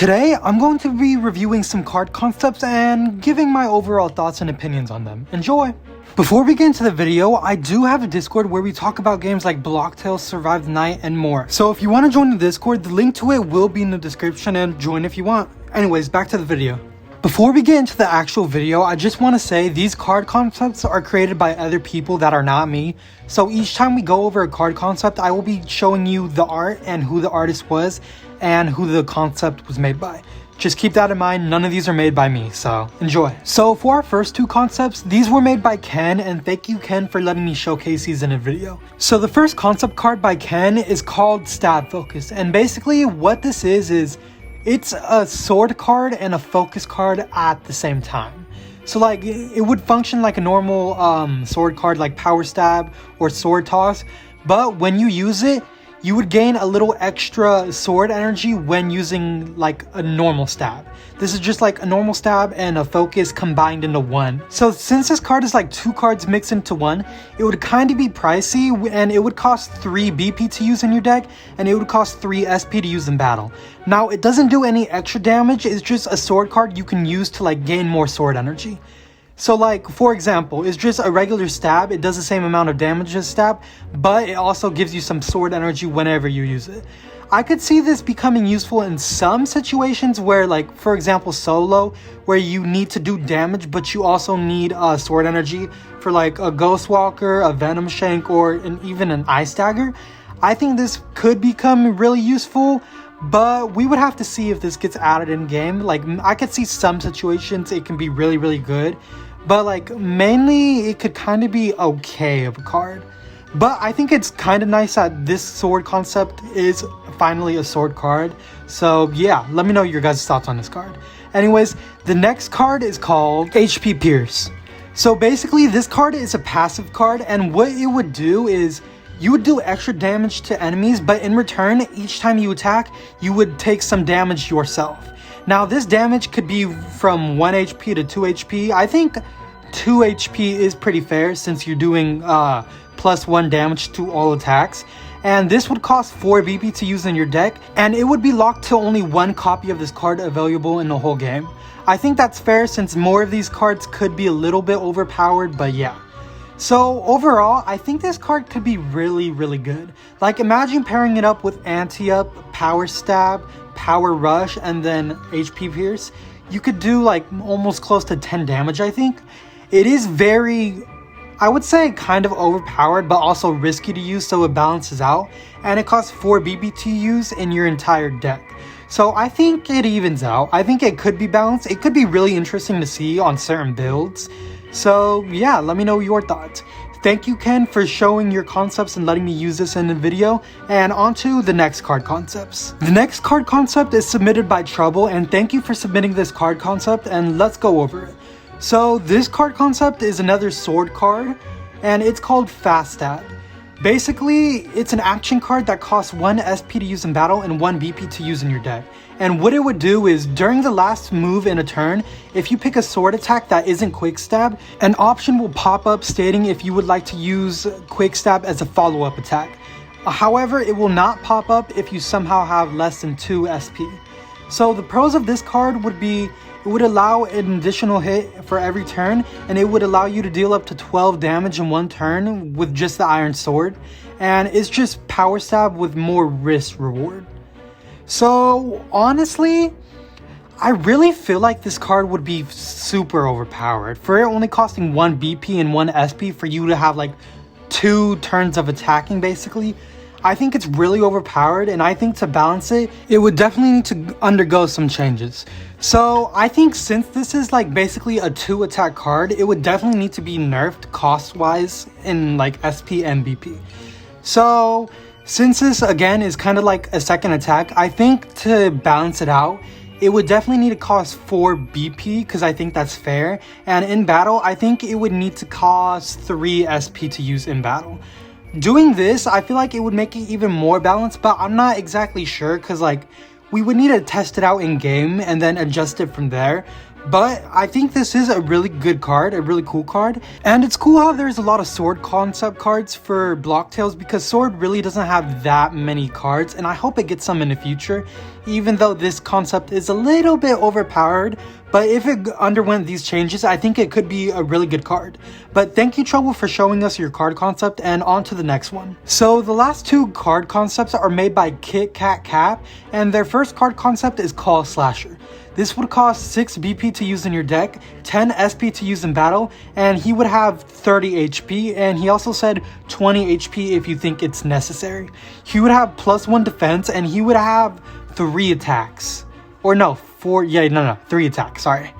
Today, I'm going to be reviewing some card concepts and giving my overall thoughts and opinions on them. Enjoy! Before we get into the video, I do have a Discord where we talk about games like Blocktail, Survive the Night, and more. So if you want to join the Discord, the link to it will be in the description and join if you want. Anyways, back to the video. Before we get into the actual video, I just want to say these card concepts are created by other people that are not me. So each time we go over a card concept, I will be showing you the art and who the artist was and who the concept was made by. Just keep that in mind, none of these are made by me, so enjoy. So for our first two concepts, these were made by Ken, and thank you Ken for letting me showcase these in a video. So the first concept card by Ken is called Stab Focus, and basically what this is it's a sword card and a focus card at the same time. So like it would function like a normal sword card like Power Stab or Sword Toss, but when you use it, you would gain a little extra sword energy when using like a normal stab. This is just like a normal stab and a focus combined into one. So since this card is like two cards mixed into one, it would kind of be pricey, and it would cost 3 BP to use in your deck, and it would cost 3 SP to use in battle. Now it doesn't do any extra damage, it's just a sword card you can use to like gain more sword energy. So like, for example, it's just a regular stab. It does the same amount of damage as stab, but it also gives you some sword energy whenever you use it. I could see this becoming useful in some situations where, like, for example, solo, where you need to do damage, but you also need sword energy for like a Ghost Walker, a Venom Shank, or even an Ice Dagger. I think this could become really useful, but we would have to see if this gets added in game. Like, I could see some situations it can be really, really good, but like mainly it could kind of be okay of a card. But I think it's kind of nice that this sword concept is finally a sword card. So yeah, let me know your guys' thoughts on this card. Anyways, the next card is called HP Pierce. So basically this card is a passive card, and what it would do is you would do extra damage to enemies, but in return, each time you attack, you would take some damage yourself. Now, this damage could be from 1 HP to 2 HP. I think 2 HP is pretty fair since you're doing +1 damage to all attacks. And this would cost 4 BP to use in your deck, and it would be locked to only 1 copy of this card available in the whole game. I think that's fair since more of these cards could be a little bit overpowered, but yeah. So overall, I think this card could be really, really good. Like, imagine pairing it up with Anti-Up, Power Stab, Power Rush, and then HP Pierce. You could do like almost close to 10 damage, I think. It is very, I would say, kind of overpowered, but also risky to use, so it balances out. And it costs 4 BP to use in your entire deck. So I think it evens out. I think it could be balanced. It could be really interesting to see on certain builds. So yeah, let me know your thoughts. Thank you Ken for showing your concepts and letting me use this in the video, and on to the next card concepts. The next card concept is submitted by Trouble, and thank you for submitting this card concept, and let's go over it. So this card concept is another sword card, and it's called Fast Stab. Basically, it's an action card that costs 1 SP to use in battle and 1 BP to use in your deck. And what it would do is, during the last move in a turn, if you pick a sword attack that isn't Quick Stab, an option will pop up stating if you would like to use Quick Stab as a follow-up attack. However, it will not pop up if you somehow have less than 2 SP. So the pros of this card would be, it would allow an additional hit for every turn, and it would allow you to deal up to 12 damage in one turn with just the Iron Sword, and it's just Power Stab with more risk reward. So honestly, I really feel like this card would be super overpowered. For it only costing 1 BP and 1 SP for you to have like 2 turns of attacking basically, I think it's really overpowered, and I think to balance it, it would definitely need to undergo some changes. So I think since this is like basically a 2 attack card, it would definitely need to be nerfed cost wise in like SP and BP. So since this again is kind of like a second attack, I think to balance it out, it would definitely need to cost 4 BP because I think that's fair. And in battle, I think it would need to cost 3 SP to use in battle. Doing this, I feel like it would make it even more balanced, but I'm not exactly sure because like we would need to test it out in game and then adjust it from there. But I think this is a really good card, a really cool card. And it's cool how there's a lot of sword concept cards for Blocktails, because sword really doesn't have that many cards, and I hope it gets some in the future, even though this concept is a little bit overpowered. But if it underwent these changes, I think it could be a really good card. But thank you, Trouble, for showing us your card concept, and on to the next one. So the last two card concepts are made by KitCatCap, and their first card concept is Call Slasher. This would cost 6 BP to use in your deck, 10 SP to use in battle, and he would have 30 HP, and he also said 20 HP if you think it's necessary. He would have +1 defense, and he would have 3 attacks. Or no, 3 attacks, sorry.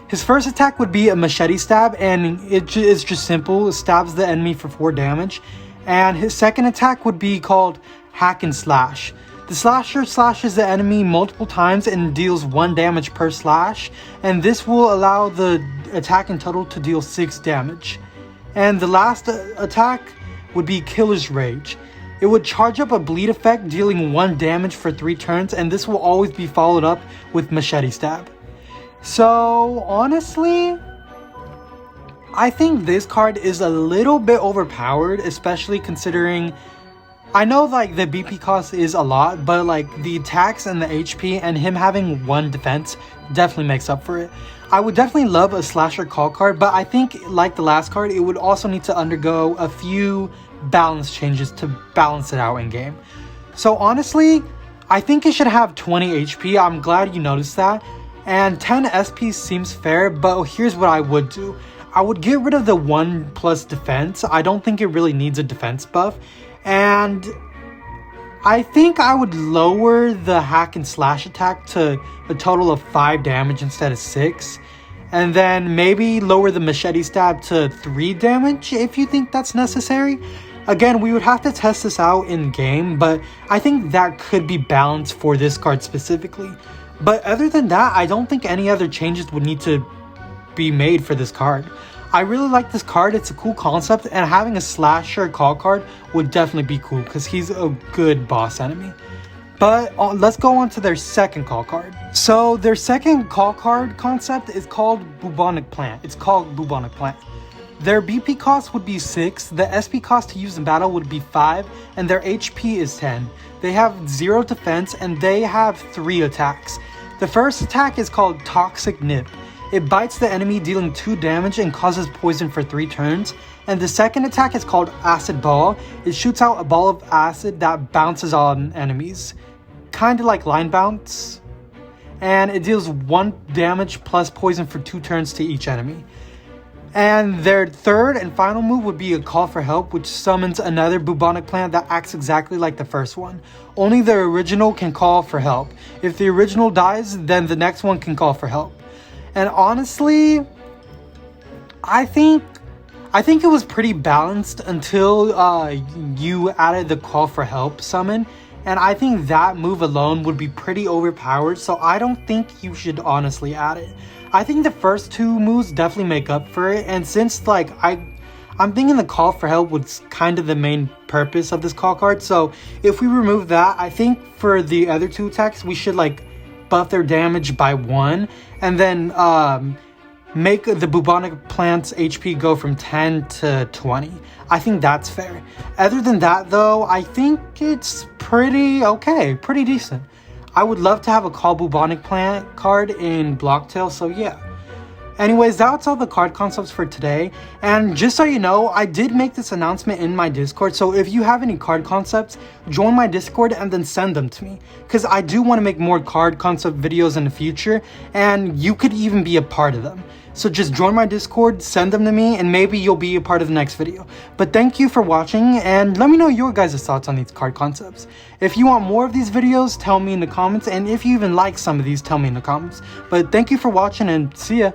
His first attack would be a machete stab, and it is just simple. It stabs the enemy for 4 damage. And his second attack would be called Hack and Slash. The slasher slashes the enemy multiple times and deals 1 damage per slash, and this will allow the attack in total to deal 6 damage. And the last attack would be Killer's Rage. It would charge up a bleed effect, dealing 1 damage for 3 turns, and this will always be followed up with Machete Stab. So honestly, I think this card is a little bit overpowered, especially considering I know like the BP cost is a lot, but like the attacks and the HP and him having 1 defense definitely makes up for it. I would definitely love a slasher call card, but I think like the last card, it would also need to undergo a few balance changes to balance it out in game. So honestly, I think it should have 20 HP. I'm glad you noticed that. And 10 SP seems fair, but here's what I would do. I would get rid of the 1+ defense. I don't think it really needs a defense buff. And I think I would lower the Hack and Slash attack to a total of 5 damage instead of 6. And then maybe lower the Machete Stab to 3 damage if you think that's necessary. Again, we would have to test this out in game, but I think that could be balanced for this card specifically. But other than that, I don't think any other changes would need to be made for this card. I really like this card. It's a cool concept, and having a slasher call card would definitely be cool because he's a good boss enemy. But let's go on to their second call card. So their second call card concept is called Bubonic Plant. It's called Bubonic Plant. Their BP cost would be 6, the SP cost to use in battle would be 5, and their HP is 10. They have 0 defense, and they have 3 attacks. The first attack is called Toxic Nip. It bites the enemy, dealing 2 damage and causes poison for 3 turns. And the second attack is called Acid Ball. It shoots out a ball of acid that bounces on enemies, kind of like line bounce. And it deals 1 damage plus poison for 2 turns to each enemy. And their third and final move would be a Call for Help, which summons another Bubonic Plant that acts exactly like the first one. Only the original can call for help. If the original dies, then the next one can call for help. And honestly, I think it was pretty balanced until you added the Call for Help summon. And I think that move alone would be pretty overpowered, so I don't think you should honestly add it. I think the first 2 moves definitely make up for it, and since like I'm thinking the Call for Help was kind of the main purpose of this call card, so if we remove that, I think for the other 2 attacks we should like buff their damage by 1, and then make the Bubonic Plant's HP go from 10 to 20. I think that's fair. Other than that though, I think it's pretty okay, pretty decent. I would love to have a Call Bubonic Plant card in Blocktail, so yeah. Anyways, that's all the card concepts for today. And just so you know, I did make this announcement in my Discord, so if you have any card concepts, join my Discord and then send them to me. Because I do want to make more card concept videos in the future, and you could even be a part of them. So just join my Discord, send them to me, and maybe you'll be a part of the next video. But thank you for watching, and let me know your guys' thoughts on these card concepts. If you want more of these videos, tell me in the comments, and if you even like some of these, tell me in the comments. But thank you for watching, and see ya!